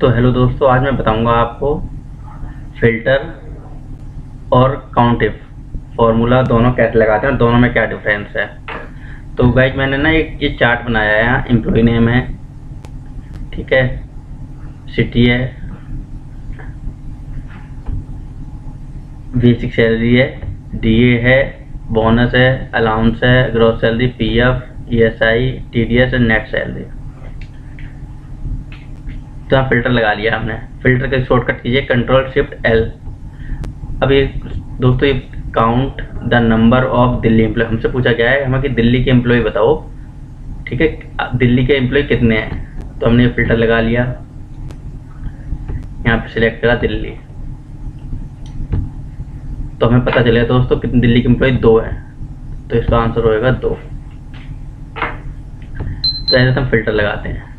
तो हेलो दोस्तों, आज मैं बताऊंगा आपको फ़िल्टर और काउंट इफ फार्मूला दोनों कैसे लगाते हैं और दोनों में क्या डिफरेंस है। तो गाइज मैंने ना एक ये चार्ट बनाया है। एम्प्लॉय नेम है, ठीक है, सिटी है, बेसिक सैलरी है, डीए है, बोनस है, अलाउंस है, gross salary, PF, ESI, TDS और नेट सैलरी। तो यहाँ फ़िल्टर लगा लिया हमने। फ़िल्टर का शॉर्टकट कीजिए कंट्रोल शिफ्ट एल। अब ये दोस्तों, ये count the number of Delhi employ हमसे पूछा गया है हमें कि दिल्ली के एम्प्लॉय बताओ, ठीक है, दिल्ली के एम्प्लॉय कितने हैं। तो हमने ये फ़िल्टर लगा लिया, यहाँ पे सिलेक्ट करा दिल्ली, तो हमें पता चलेगा दोस्तों कितने दिल्ली के एम्प्लॉय 2 हैं, तो इसका आंसर होएगा 2। तो ऐसे हम फ़िल्टर लगाते हैं।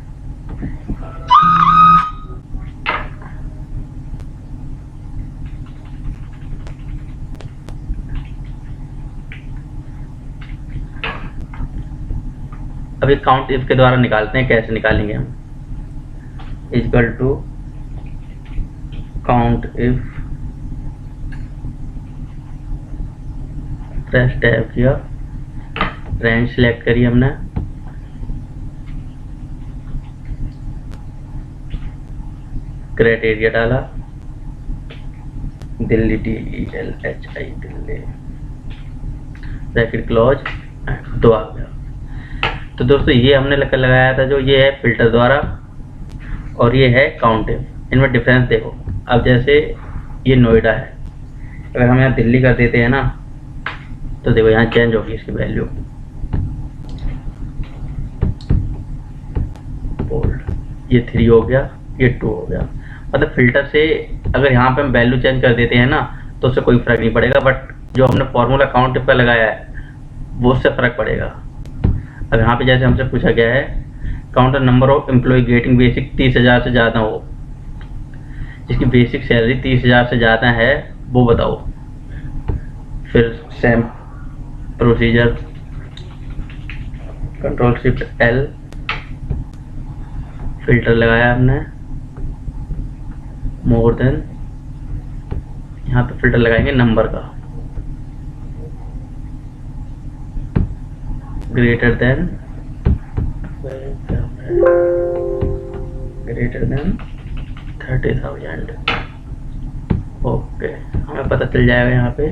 अब ये काउंट इफ के द्वारा निकालते हैं। कैसे निकालेंगे हम? Equal to count if, press tab किया, रेंज सेलेक्ट करी हमने, क्राइटेरिया डाला, Delhi DELHI Delhi, bracket close, 2 आ गया। तो दोस्तों ये हमने लगाया था जो ये है फ़िल्टर द्वारा, और ये है काउंट इफ। इनमें डिफरेंस देखो। अब जैसे ये नोएडा है, अगर हम यहाँ दिल्ली कर देते हैं ना, तो देखो यहाँ चेंज होगी इसकी वैल्यू, बोल्ड, ये 3 हो गया, ये 2 हो गया। मतलब फ़िल्टर से अगर यहाँ पे हम वैल्यू चेंज कर देते हैं ना, तो उससे कोई फ़र्क नहीं पड़ेगा, बट जो हमने फार्मूला काउंट इफ का लगाया है वो उससे फ़र्क पड़ेगा। अब यहाँ पे जैसे हमसे पूछा गया है count the number of employ getting basic 30,000 से ज़्यादा हो, जिसकी बेसिक सैलरी 30,000 से ज़्यादा है वो बताओ। फिर same procedure, control shift L, filter लगाया हमने, मोर देन, यहाँ पे फ़िल्टर लगाएंगे नंबर का, ग्रेटर देन 30,000। ओके, हमें पता चल जाएगा यहाँ पे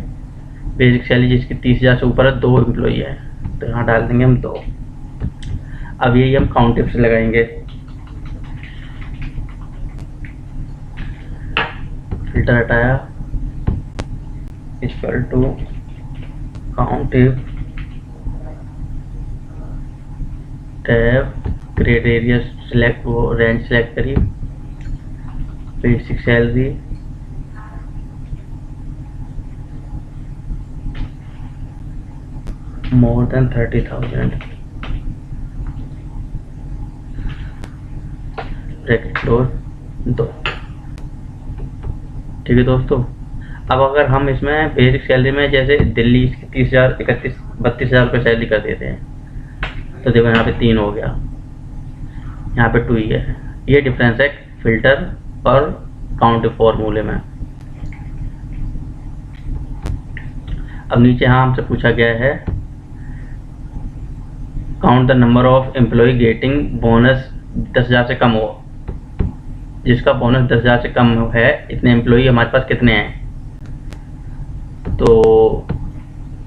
बेसिक सैलरी जिसकी 30,000 से ऊपर है, 2 एम्प्लॉई है, तो यहाँ डाल देंगे हम 2। अब यही हम काउंट इफ से लगाएंगे। फिल्टर हटाया, equal to count if, tab, criteria select, वो रेंज सेलेक्ट करी, basic salary, more than 30,000, bracket close, 2। ठीक है दोस्तों। अब अगर हम इसमें बेसिक सैलरी में जैसे दिल्ली इसकी 30,000, 32,000 रुपये सैलरी कर देते हैं, तो देखो यहाँ पे 3 हो गया, यहाँ पे 2 ही है। ये डिफरेंस है फ़िल्टर और काउंट फार्मूले में। अब नीचे यहाँ हमसे पूछा गया है count the number of employ getting bonus 10,000 से कम हो, जिसका बोनस 10,000 से कम है, इतने एम्प्लॉय हमारे पास कितने हैं। तो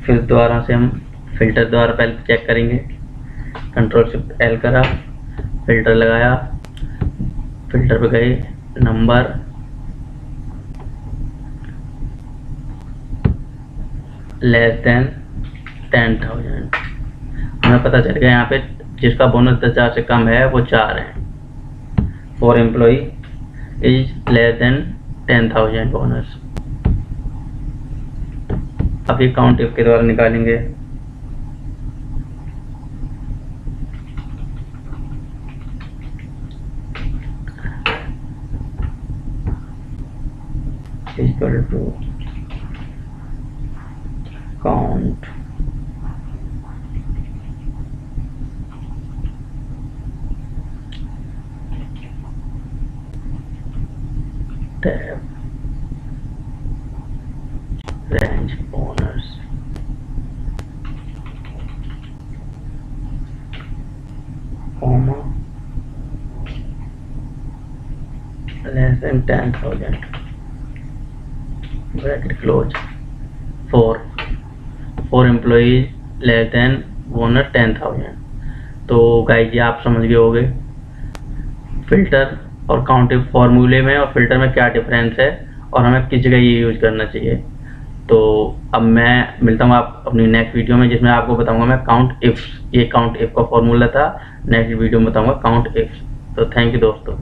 फिर दोबारा से हम फ़िल्टर द्वारा पहले चेक करेंगे। कंट्रोल शिफ्ट एल करा, फ़िल्टर लगाया, फ़िल्टर पे गए, नंबर, लेस देन 10,000। हमें पता चल गया यहाँ पे जिसका बोनस 10,000 से कम है वो 4 हैं। For employ is less than 10,000 bonus. अब ये काउंट इफ के द्वारा निकालेंगे। Equal to count tab range owners comma less than 10,000 bracket close for employees less than bonus 10,000। तो गाइस ये आप समझ गए होंगे फिल्टर और काउंटिंग फॉर्मूले में और फिल्टर में क्या डिफरेंस है और हमें किस जगह ये यूज करना चाहिए। तो अब मैं मिलता हूँ आप अपनी नेक्स्ट वीडियो में, जिसमें आपको बताऊंगा मैं काउंट इफ, ये काउंट इफ का फॉर्मूला था। नेक्स्ट वीडियो में बताऊंगा काउंट इफ। तो थैंक यू दोस्तों।